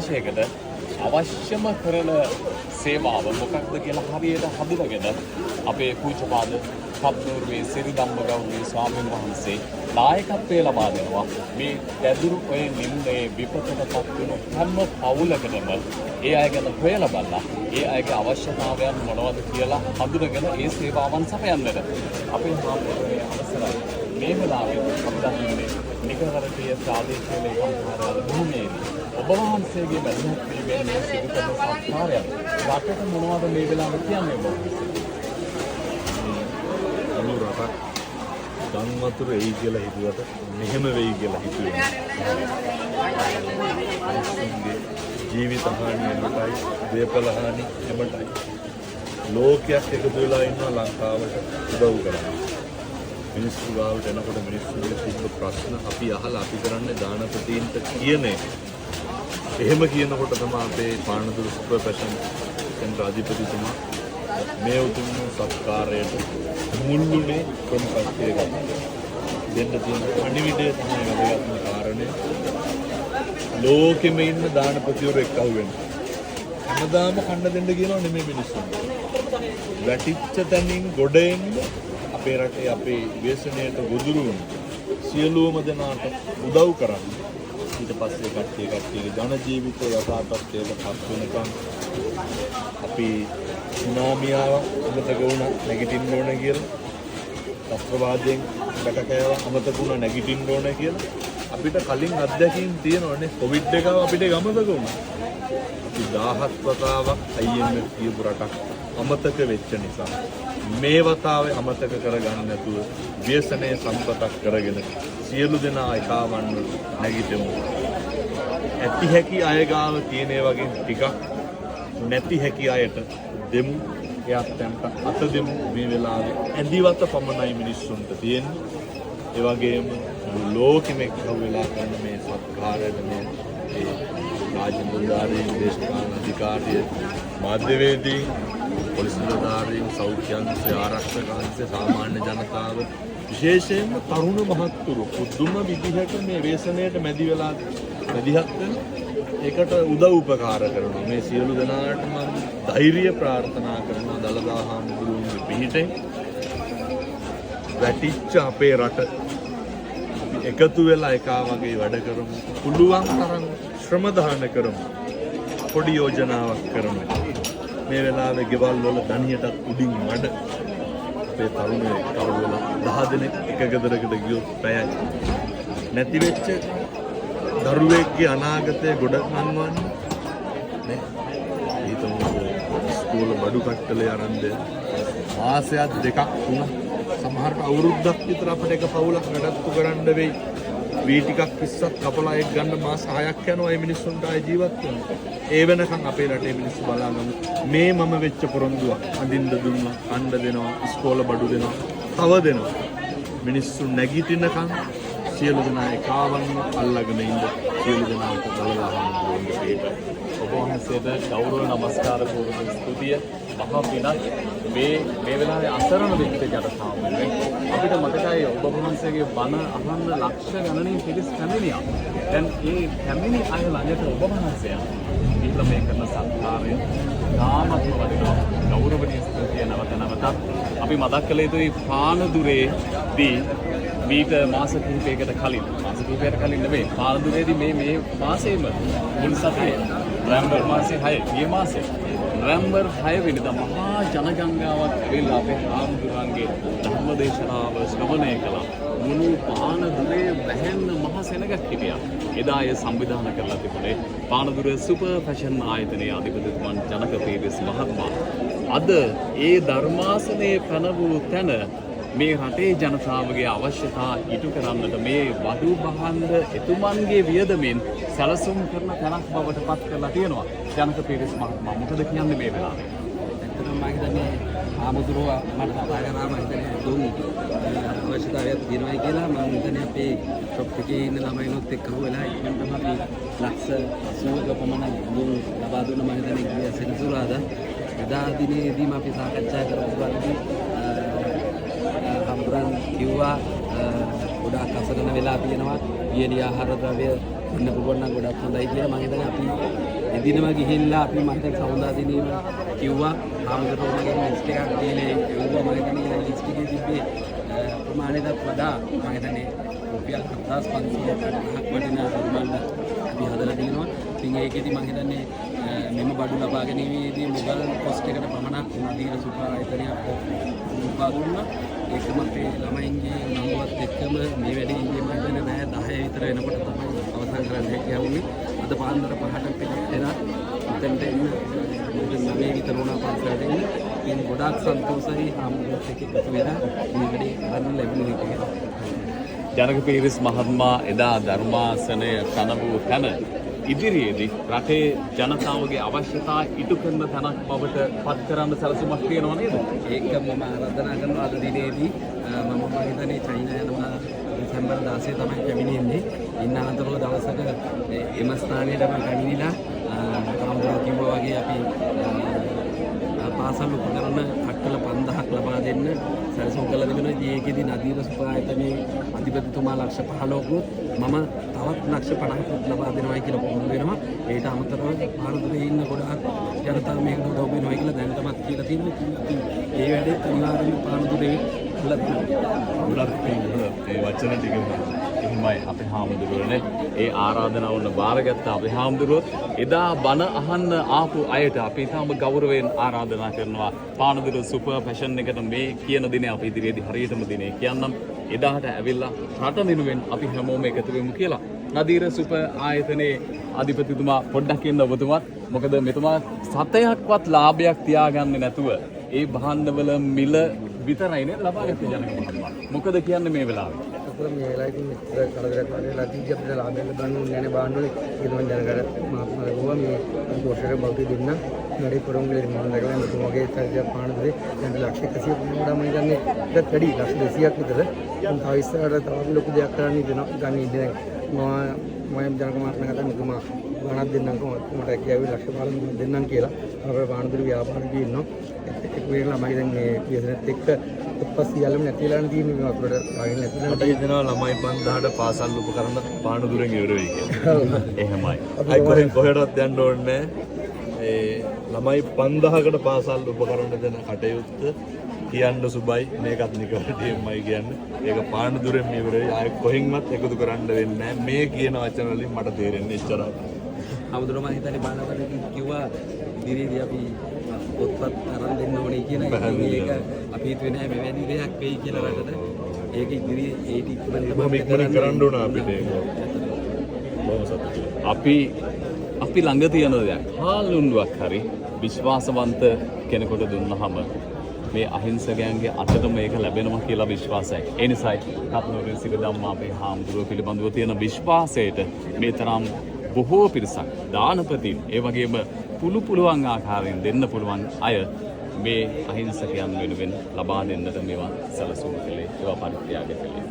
ශේකට අවශ්‍යම කරන සේවාව මොකක්ද කියලා හරියට හඳුනගෙන අපේ පූජ්‍යපාද පත්නෝරුවේ සිරිධම්ම ගෞරවනීය ස්වාමීන් වහන්සේ නායකත්වය ලබා දෙනවා මේ දැදුරු ඔය නිම්නයේ විපතටපත් වෙන හැම පවුලකටම ඒ අය ගැන හොයලා බලලා ඒ අයගේ අවශ්‍යතාවයන් මොනවද කියලා හඳුනගෙන ඒ සේවාවන් සපයන්නට අපේ හාමුදුරුවනේ අවසරයි මේ වෙලාවේ අපි දකින්නේ නිකරවරටිය ප්‍රාදේශීය ලේකම් කාර්යාලය භූමියේදී ඔබ වහන්සේගේ මැදිහත් වීමෙන් මේ සිදු කරන සත්කාරයක් රටට මොනවද මේ වෙලාවේ කියන්නේ ඔබ අනු රටක් ගම් වතුර එයි කියලා හිතුවට මෙහෙම වෙයි කියලා හිතුවේ ජීවිත හානි එමටයි දේපල හානි එමටයි ලෝකයක් එකතු වෙලා ඉන්නවා ලංකාවට උදව් කරන්න මිනිස්සු ගාවට එනකොට මිනිස්සුන්ගේ සිද්ධ ප්‍රශ්න අපි අහලා අපි කරන්නේ දානපතීන්ට කියන්නේ එහෙම කියනකොට තමයි අපේ පානදුර සුපර් ෆැෂන් සෙන්ටර් අධිපතිතුමා මේ උතුම් සත්කාරයට මුල්ුනේ ප්‍රමුඛත්වය ගන්න. දෙන්න තියෙන අනිවිඩය තමයි වැදගත්ම කාරණය. ලෝකෙම ඉන්න දානපතිවරු එක්කහුව වෙන්න. හැමදාම කන්න දෙන්න කියනවා නෙමෙයි මිනිස්සුන්ට. වැටිච්ච තැනින් ගොඩ එන්න අපේ රටේ අපේ ව්‍යසනයට ගොදුරු වුණ සියලුම දෙනාට උදව් කරන්න. ඊට පස්සේ කට්ටියගේ ජන ජීවිතය යථා තත්ත්වයට පත් වෙනකන් අපි සුනාමියාව අමතක වුණා නැගිටින්න ඕන කියලා ත්‍ස්ත්‍රවාදයෙන් බැටකෑව අමතක වුණා නැගිටින්න ඕන කියලා අපිට කලින් අත්දැකීම් තියෙනවනේ කොවිඩ් එකව අපිට ගමතක වුණා අපි 17 වතාවක් IMF කියපු රටක් අමතක වෙච්ච නිසා මේ වතාවේ අමතක කරගන්න නැතුව ව්‍යසනයේ සම්පතක් කරගෙන සියලු දෙනා එකවන්න නැගිටමු ඇති හැකි අය ගාව තියෙන වගේ ටිකක් නැති හැකි අයට දෙමු එයත් අත දෙමු මේ වෙලාවේ ඇඳිවත පමණයි මිනිස්සුන්ට තියෙන්නේ ඒ වගේම ලෝකෙම එක්කව වෙලා කරන මේ සත්කාරයට මේ රාජ්‍ය නිලධාරීන් දේශපාලන අධිකාරිය මාධ්‍යවේදීන් පොලිස් නිලධාරීන් සෞඛ්‍ය අංශය ආරක්ෂක අංශය සාමාන්‍ය ජනතාව විශේෂයෙන්ම තරුණ මහත්තුරු පුදුම විදිහට මේ ව්‍යසනයට මැදි වෙලා මැදිහත් වෙන ඒකට උදව් උපකාර කරනවා මේ සියලු දෙනාට මම ධෛර්යය ප්‍රාර්ථනා කරනවා දලදා හාමුදුරුවන්ගේ පිහිටෙන් වැටිච්ච අපේ රට එකතු වෙලා එකා වගේ වැඩ කරමු පුළුවන් තරම් ශ්‍රම දාන කරමු පොඩි යෝජනාවක් කරමු මේ වෙලාවේ ගෙවල් වල ධනියටත් උඩින් මඩ අපේ තරුණයෝ කවුරු වෙලා 10 දෙනෙක් එක ගෙදරකට ගියොත් පැයයි නැති වෙච්ච දරුවෙක්ගේ අනාගතය ගොඩ නංවන්නේ නේ හිතමු ස්කෝල බඩු කට්ටලේ අරන් දෙන්න මාසයක් දෙකක් තුනක් සමහරට අවුරුද්දක් විතර අපිට එක පවුලක් නඩත්තු කරන්න වෙයි වී ටිකක් පිස්සක් කපලා එක් ගන්න මාස 6ක් යනවා මේ මිනිස්සුන්ට ආයි ජීවත් වෙන්න ඒ වෙනකන් අපේ රටේ මිනිස්සු බලාගමු මේ මම වෙච්ච පොරොන්දුවක් අඳින්න දුන්නා අඬ දෙනවා ස්කෝල බඩු දෙනවා තව දෙනවා මිනිස්සු නැගිටිනකන් සියලු දෙනා එකවන්න අල්ලගෙන ඉන්න සියලු දෙනාට බලලා හම්බුනේ පිට ඔබ වහන්සේට ගෞරව නමස්කාර පූර්වක ස්තුතිය මහා පිනක් මේ වෙලාවේ අසරණ වෙච්ච ජනතාව වෙනුවෙන් අපිට මතකයි ඔබ වහන්සේගේ බණ අහන්න ලක්ෂ ගණනින් පිරිස් පැමිණියා. දැන් මේ පැමිණි අය ළඟට ඔබ වහන්සේ ඊළඟ මේ කරන සත්කාරය තාමත්ම වටිනවා. ගෞරවනීය ස්තුතිය නැවතත් අපි මතක් කළ යුතුයි පානදුරේදී මීට මාස කිහිපයකට කලින් නෙමෙයි පානදුරේදී මේ මාසෙම මුල් සතියේ නොවැම්බර් මාසේ 6 ගිය මාසේ නොවැම්බර් 6 වෙනිදා මහා ජනගංගාවක් ඇවිල්ලා අපේ හාමුදුරන්ගේ ධර්මදේශනාව ශ්‍රවණය කළා. මුළු පානදුරේ වැහෙන්න මහ සෙනගක් හිටියා. එදා ඒ සංවිධානය කරලා තිබුණේ පානදුර සුපර් ෆැෂන් ආයතනයේ අධිපතිතුමන් ජනක පීරිස් මහත්මයා. අද ඒ ධර්මාසනයේ පැන වූ තැන මේ රටේ ජනතාවගේ අවශ්‍යතා ඉටු කරන්නට මේ වඩු බහන්ද එතුමන්ගේ වියදමෙන් සැලසුම් කරන තැනක් බවට පත් කරලා තියෙනවා. ජනක පීරිස් මහත්මයා මොකද කියන්නේ මේ වෙලාවේ? ඇත්තටම මම හිතන්නේ ආමුදුරුව මට කතා කරාම හිතන්නේ දුම් අවශ්‍යතාවයක් තියෙනවා කියලා මම හිතන්නේ අපේ ෂොප් එකේ ඉන්න ළමයිනොත් එක්ක වෙලා ඉක්මනටම අපි ලක්ෂ 80ක පමණ දුම් ලබා දුන්න මම හිතන්නේ ගිය සෙනසුරාදා එදා දිනේදීම අපි සාකච්ඡා කරපු වලදී හම්බුරන් කිව්වා ගොඩාක් අසරණ වෙලා තියෙනවා. වියලි ආහාර ද්‍රව්‍ය ඉන්න පුළුවන් නම් ගොඩක් හොඳයි කියලා මම හිතන්නේ අපි එදිනම ගිහිල්ලා අපි මම හිතන්නේ සමුදා දිනේම කිව්වා ආමුදරෝමගේ ලිස්ට් එකක් දීලා ඒවා මම හිතන්නේ ලිස්ට් එකේ තිබ්බේ ප්‍රමාණයටත් වඩා මම හිතන්නේ රුපියල් 7500ක් වටිනා සම්මාන අපි හදලා තිනවා. ඉතින් ඒකෙදි මම හිතන්නේ මෙම බඩු ලබා ගැනීමේදී මුගල් කොස්ට් එකට පමණක් නදීර සුපා ආයතනයක් උපා දුන්නා. ඒකම අපේ ළමයින්ගේ නංගුවත් එක්කම මේ වැඩේ ඉන්නේ මම හිතන්නේ රෑ 10 විතර වෙනකොට තමයි අවසන් කරන්න හැකියාවුනේ. අද පාන්දර 5ට පිටත් වෙලා මෙතෙන්ට එන්න මේ විතර වුණා පන්සලට එන්න. ඉතින් ගොඩාක් සන්තෝෂයි ආමුදුත් එක්ක එකතු වෙලා මේ වැඩේ කරන්න ලැබුණේ කියලා. ජනක පීරිස් මහත්මයා එදා ධර්මාසනය තනවූ තැන ඉදිරියේදී රටේ ජනතාවගේ අවශ්‍යතා ඉටු කරන තැනක් බවට පත් කරන්න සැලසුමක් තියෙනව නේද? ඒක මම ආරාධනා කරනවා අද දිනේදී මම හිතන්නේ චයිනා යනවා දෙසැම්බර් 16 තමයි පැමිණෙන්නේ. ඉන්න අතරතුර දවසක එම ස්ථානයේදම පැමිණිලා ආමුදුරෝ කිව්වා වගේ අපි පාසල් උපකරණ කට්ටල 5000ක් ලබා දෙන්න සැලසුම් කළා තිබෙනවා. ඉතින් ඒකෙදි නදීර සුපා ආයතනයේ අධිපතිතුමා ලක්ෂ 15කුත් මම තවත් ලක්ෂ 50කුත් ලබා දෙනවා කියලා පොරොන්දු වෙනවා. ඒට අමතරව ಭಾರತයේ ඉන්න ගොඩාක් ජනතාව මේකට උදව් වෙනවා කියලා දැනටමත් කියලා තියෙනවා. ඒ වැඩේ අනිවාර්යයෙන්ම පානදුරේ කළා තියෙනවා. ඒ වචන ටික එහෙමයි අපේ හාමුදුරුවනේ. ඒ ආරාධනාවන බාරගත්ත අපේ හාමුදුරුවෝ එදා බණ අහන්න ආපු අයට අපි තාම ගෞරවයෙන් ආරාධනා කරනවා. පානදුර සුපර් ෆැෂන් එකට මේ කියන දිනේ අපි ඉදිරියේදී හරියටම දිනේ කියන්නම්. එදාට ඇවිල්ලා රට වෙනුවෙන් අපි හැමෝම එකතු වෙමු කියලා. නදීර සුපර් ආයතනයේ අධිපතිතුමා පොඩ්ඩක් ඉන්න ඔබතුමාත්. මොකද මෙතුමා සතයක්වත් ලාභයක් තියාගන්නේ නැතුව ඒ භාණ්ඩවල මිල විතරයිනේ ලබා ගත්තේ ජනක මහත්මයා. මොකද කියන්නේ මේ වෙලාවේ? අපේ මේ වෙලාවේදී මෙතන කරදරයක් වගේ ලතිජ අපිට ලාභයක් ලබන්න ඕනේ නැහැ බාණ්ඩවල. ඒක මම දැනගන්න මාත්මා ගෝවා මේ පෝෂක බෞද්ධ දෙන්න වැඩි පොරොන්දුලේ මම දැකලා මෙතුමාගේ සත්‍ය පාණදුරේ දැන් ලක්ෂ 100ක් වඩා මම හිතන්නේ ඊටත් වැඩි ලක්ෂ 200ක් විතර. මම තව ඉස්සරහට තව ලොකු දෙයක් කරන්න ඉදනවා. ගන්න ඉන්නේ මම ජනක මාත්මා කතා මෙතුමා ගණන් දෙන්නම් කොහොමද මට කියවි ලක්ෂ 15 දෙන්නම් කියලා. අපේ පාණදුරේ ව්‍යාපාරිකයෝ ඉන්නවා. ඒක වෙරලා මම දැන් මේ පියසනෙත් එක්ක උත්පත් සියල්ලම නැතිලාන තියෙන්නේ මේ වතුරට වගේ නැතිලා මට හිතෙනවා ළමයි 5000ට පාසල් උපකරණ පානදුරෙන් ඉවර වෙයි කියලා. එහෙමයි. අයි කොහෙටවත් යන්න ඕනේ නැහැ. ඒ ළමයි 5000කට පාසල් උපකරණ දෙන කටයුත්ත කියන්න සුබයි මේකත් නිකවටමයි කියන්නේ. ඒක පානදුරෙන් ඉවර වෙයි. ආයෙ කොහෙන්වත් එකතු කරන්න වෙන්නේ නැහැ. මේ කියන වචන වලින් මට තේරෙන්නේ එච්චරයි. ආමුදුරෝ මම හිතන්නේ බාලවලකින් කිව්වා ඉදිරියේදී අපි පොත්පත් අරන් දෙන්න ඕනේ කියලා. ඒක අපි හිතුවේ නෑ මේ වැඩි දෙයක් වෙයි කියලා රටට. ඒක ඉදිරියේ ඒ ටික මම ඉක්මනින් කරන්න ඕන අපිට ඒක. බොහොම සතුටුයි. අපි ළඟ තියෙන දෙයක් හාල්ලුණ්ඩුවක් හරි විශ්වාසවන්ත කෙනෙකුට දුන්නහම මේ අහිංසකයන්ගේ අතට මේක ලැබෙනවා කියලා විශ්වාසයි. ඒ නිසායි රත්නෝරේ සිට ධම්මා අපේ හාමුදුරුවෝ පිළිබඳව තියෙන විශ්වාසයට මේ තරම් බොහෝ පිරිසක් දානපතින් ඒ වගේම පුළුවන් ආකාරයෙන් දෙන්න පුළුවන් අය මේ අහිංසකයන් වෙනුවෙන් ලබා දෙන්නට මේවා සැලසුම් කළේ ඒවා පරිත්‍යාග කළේ.